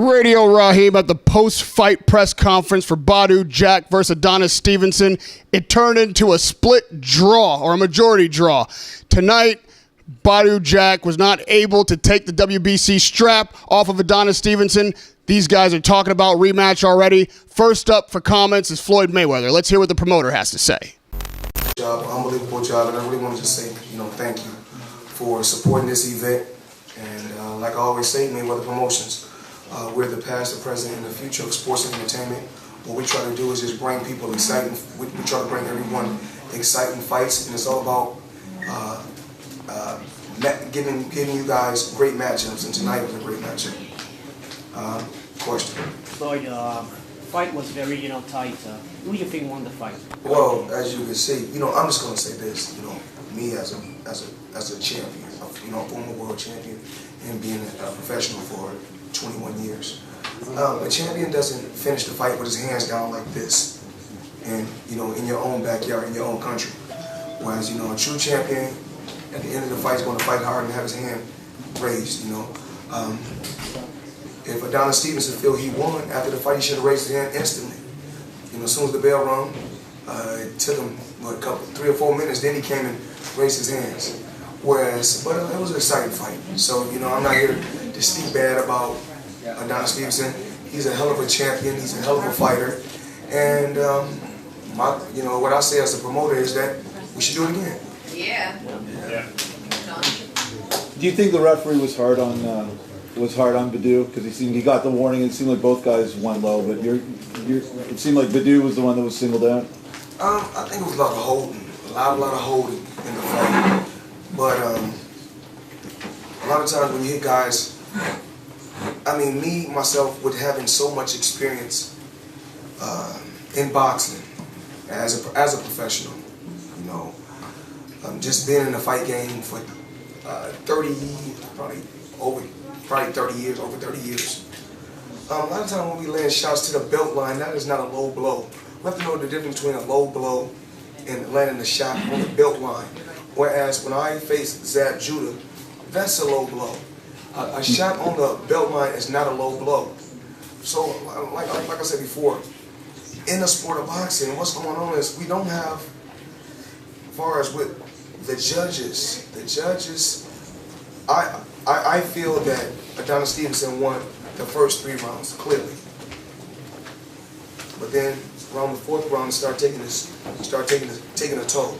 Radio Raheem at the post-fight press conference for Badou Jack versus Adonis Stevenson. It turned into a split draw, or a majority draw. Tonight, Badou Jack was not able to take the WBC strap off of Adonis Stevenson. These guys are talking about rematch already. First up for comments is Floyd Mayweather. Let's hear what the promoter has to say. Unbelievable job, and I really want to just say, thank you for supporting this event. And like I always say, Mayweather Promotions, we're the past, the present, and the future of sports and entertainment. What we try to do is just bring people exciting. We try to bring everyone exciting fights, and it's all about giving you guys great matchups. And tonight was a great matchup. Question. Floyd, fight was very, tight. Who do you think won the fight? Well, as you can see, I'm just gonna say this. Me as a champion, a former world champion, and being a professional for 21 years. A champion doesn't finish the fight with his hands down like this, and in your own backyard, in your own country. Whereas a true champion, at the end of the fight, is going to fight hard and have his hand raised. If Adonis Stevenson feel he won after the fight, he should have raised his hand instantly. As soon as the bell rung, it took him 3 or 4 minutes. Then he came and raised his hands. But it was an exciting fight. So I'm not here to speak bad about Adonis Stevenson. He's a hell of a champion. He's a hell of a fighter. And what I say as a promoter is that we should do it again. Yeah. Do you think the referee was hard on Badou, because he got the warning? It seemed like both guys went low, but it seemed like Badou was the one that was singled out. I think it was a lot of holding, a lot of holding in the fight. But a lot of times when you hit guys, me myself, with having so much experience in boxing as a professional, just being in the fight game for 30 years, over 30 years. A lot of times when we land shots to the belt line, that is not a low blow. We have to know the difference between a low blow and landing a shot on the belt line. Whereas when I face Zab Judah, that's a low blow. A shot on the belt line is not a low blow. So, like I said before, in the sport of boxing, what's going on is we don't have, as far as with the judges, I feel that Adonis Stevenson won the first 3 rounds, clearly. But then around the 4th round, start taking a toll.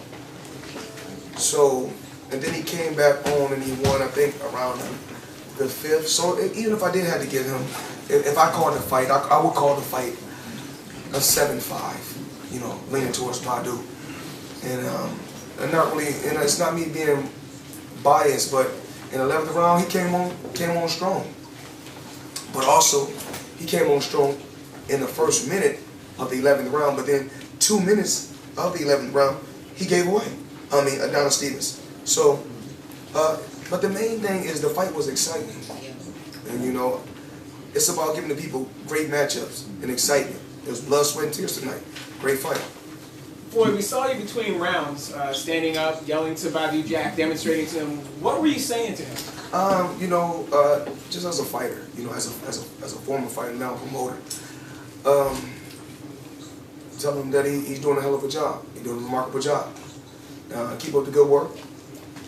So, and then he came back on and he won, I think, around the 5th. So even if I did have to give him, if I called the fight, I would call the fight a 7-5, leaning towards Badou. And not really, and it's not me being biased, but in the 11th round, he came on strong. But also, he came on strong in the first minute of the 11th round, but then 2 minutes of the 11th round, he gave away. Adonis Stevenson. So, but the main thing is the fight was exciting. And it's about giving the people great matchups and excitement. It was blood, sweat, and tears tonight. Great fight. Floyd, we saw you between rounds, standing up, yelling to Badou Jack, demonstrating to him. What were you saying to him? Just as a fighter, as a former fighter, now a promoter, tell him that he's doing a hell of a job. He's doing a remarkable job. Keep up the good work,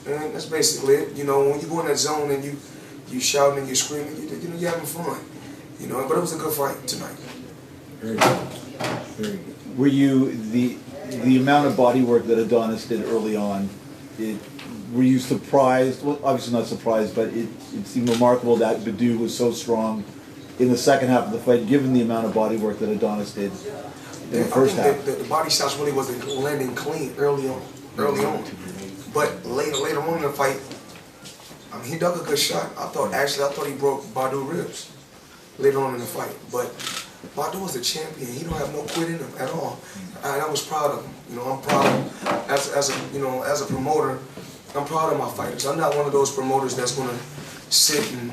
and that's basically it. When you go in that zone and you shouting and you screaming, you're having fun. But it was a good fight tonight. Very good. Very good. Were you the amount of body work that Adonis did early on? Were you surprised? Well, obviously not surprised, but it seemed remarkable that Badou was so strong in the second half of the fight, given the amount of body work that Adonis did in the first half. The body shots really wasn't landing clean early on. But later on in the fight, he dug a good shot. I thought he broke Badou ribs later on in the fight. But Badou was a champion. He don't have no quit in him at all. And I was proud of him. I'm proud of him. As a promoter, I'm proud of my fighters. I'm not one of those promoters that's going to sit and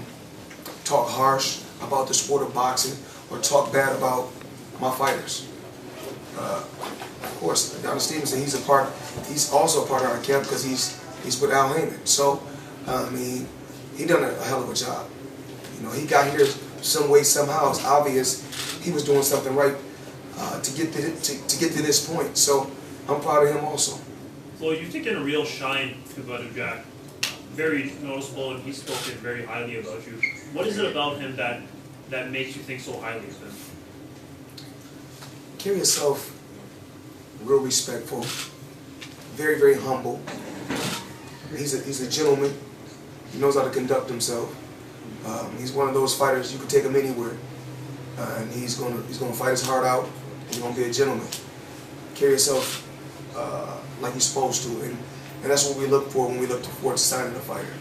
talk harsh about the sport of boxing or talk bad about my fighters. Of course, Adonis Stevenson, he's also a part of our camp because he's with Al Heyman. So, he done a hell of a job. He got here some way, somehow, it's obvious he was doing something right to get to this point. So I'm proud of him also. Floyd, you've taken a real shine to Badou Jack. Very noticeable, and he's spoken very highly about you. What is it about him that makes you think so highly of him? Carry yourself real respectful, very, very humble. He's a gentleman. He knows how to conduct himself. He's one of those fighters you can take him anywhere, and he's gonna fight his heart out. He's gonna be a gentleman. Carry yourself like you're supposed to, and that's what we look for when we look forward to signing a fighter.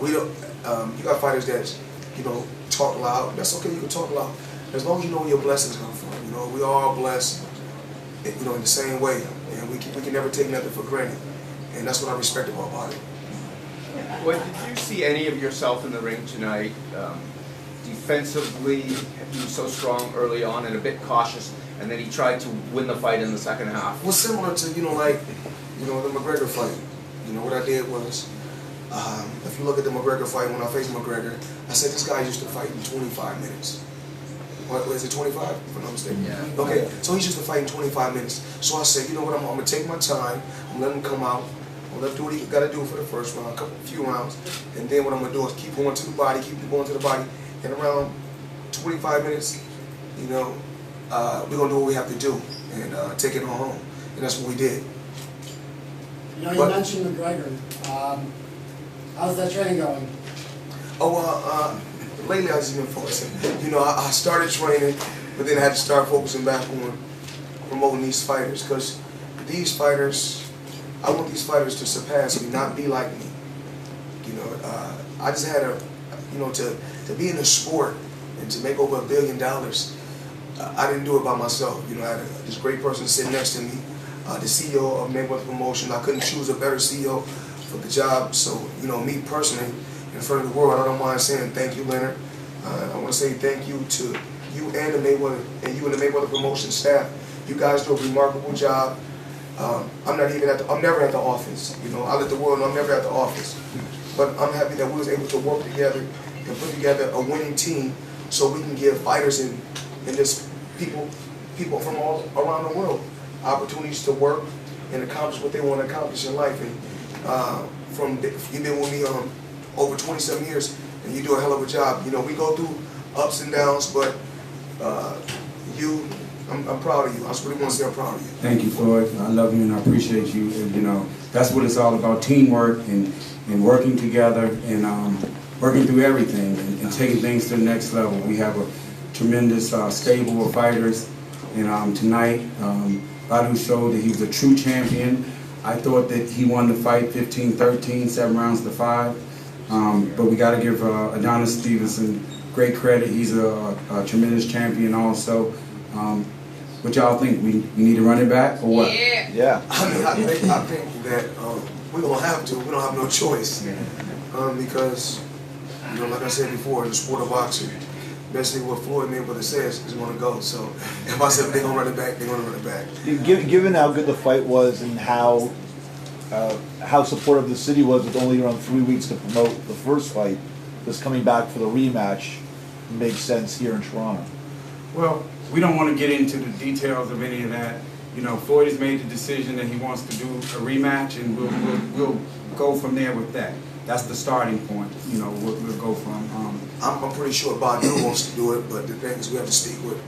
We don't. You got fighters that talk loud. That's okay. You can talk loud as long as you know where your blessings come from. We all blessed, in the same way, and we can never take nothing for granted, and that's what I respect about Badou. Well, did you see any of yourself in the ring tonight? Defensively, he was so strong early on and a bit cautious, and then he tried to win the fight in the second half. Well, similar to the McGregor fight. What I did was, if you look at the McGregor fight, when I faced McGregor, I said this guy used to fight in 25 minutes. What is it, 25? If I'm not mistaken. Yeah. Okay, so he's used to fight in 25 minutes. So I said, you know what? I'm gonna take my time. I'm gonna let him come out. I'm gonna let him do what he got to do for the first round, a few rounds, and then what I'm gonna do is keep going to the body, and around 25 minutes, we're gonna do what we have to do and take it on home, and that's what we did. You mentioned McGregor. How's that training going? Lately I've just been focusing. I started training, but then I had to start focusing back on promoting these fighters, because these fighters, I want these fighters to surpass me, not be like me. I just had to be in the sport and to make over $1 billion. I didn't do it by myself. I had this great person sitting next to me, the CEO of Mayweather Promotion. I couldn't choose a better CEO for the job. So, me personally, in front of the world, I don't mind saying thank you, Leonard. I want to say thank you to you and the Mayweather Promotion staff. You guys do a remarkable job. I'm never at the office. I let the world know I'm never at the office. But I'm happy that we was able to work together and put together a winning team, so we can give fighters and just people from all around the world opportunities to work and accomplish what they want to accomplish in life. And you've been with me over 27 years, and you do a hell of a job. We go through ups and downs, but I'm proud of you. I just really want to say I'm proud of you. Thank you, Floyd. I love you and I appreciate you. And that's what it's all about: teamwork and working together and working through everything and taking things to the next level. We have a tremendous stable of fighters, and tonight Badou showed that he was a true champion. I thought that he won the fight 15-13, 7 rounds to 5. But we got to give Adonis Stevenson great credit. He's a tremendous champion also. What y'all think? We need to run it back or what? Yeah. I think that we're going to have to. We don't have no choice. Because, like I said before, in the sport of boxing, basically what Floyd Mayweather says is going to go. So if I said they're going to run it back, they're going to run it back. Given how good the fight was and how supportive the city was with only around 3 weeks to promote the first fight, this coming back for the rematch makes sense here in Toronto. Well, we don't want to get into the details of any of that. Floyd has made the decision that he wants to do a rematch, and we'll go from there with that. That's the starting point. We'll go from. I'm pretty sure Badou wants to do it, but the thing is we have to speak with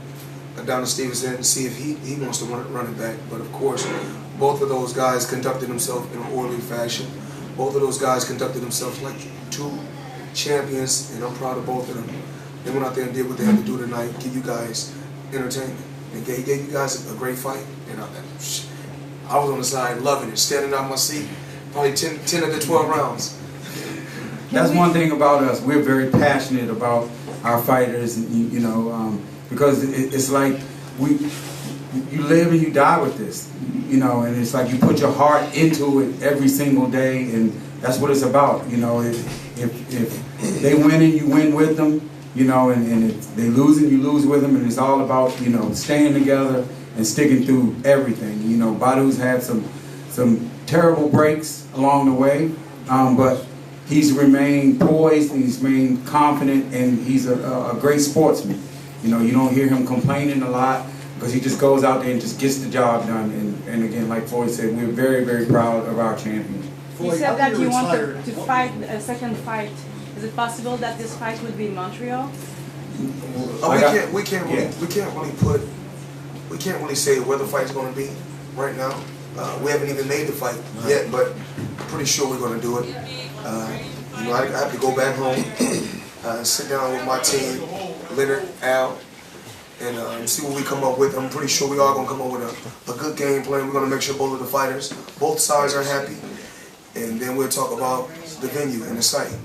Adonis Stevenson and see if he wants to run it back. But of course, both of those guys conducted themselves in an orderly fashion. Both of those guys conducted themselves like two champions, and I'm proud of both of them. They went out there and did what they had to do tonight, give you guys entertainment. And gave you guys a great fight. And I was on the side loving it, standing out my seat, probably 10 of the 12 rounds. That's one thing about us. We're very passionate about our fighters, because it's like you live and you die with this, and it's like you put your heart into it every single day, and that's what it's about. If they win and you win with them, and if they lose and you lose with them, and it's all about staying together and sticking through everything. Badou's had some terrible breaks along the way, but he's remained poised, and he's remained confident, and he's a great sportsman. You know, you don't hear him complaining a lot because he just goes out there and just gets the job done. And again, like Floyd said, we're very, very proud of our champion. You said that you want to fight a second fight. Is it possible that this fight would be in Montreal? We can't really say where the fight's going to be right now. We haven't even made the fight yet, but pretty sure we're going to do it. You know, I have to go back home, sit down with my team, Leonard, Al, and see what we come up with. I'm pretty sure we are going to come up with a good game plan. We're going to make sure both sides are happy, and then we'll talk about the venue and the site.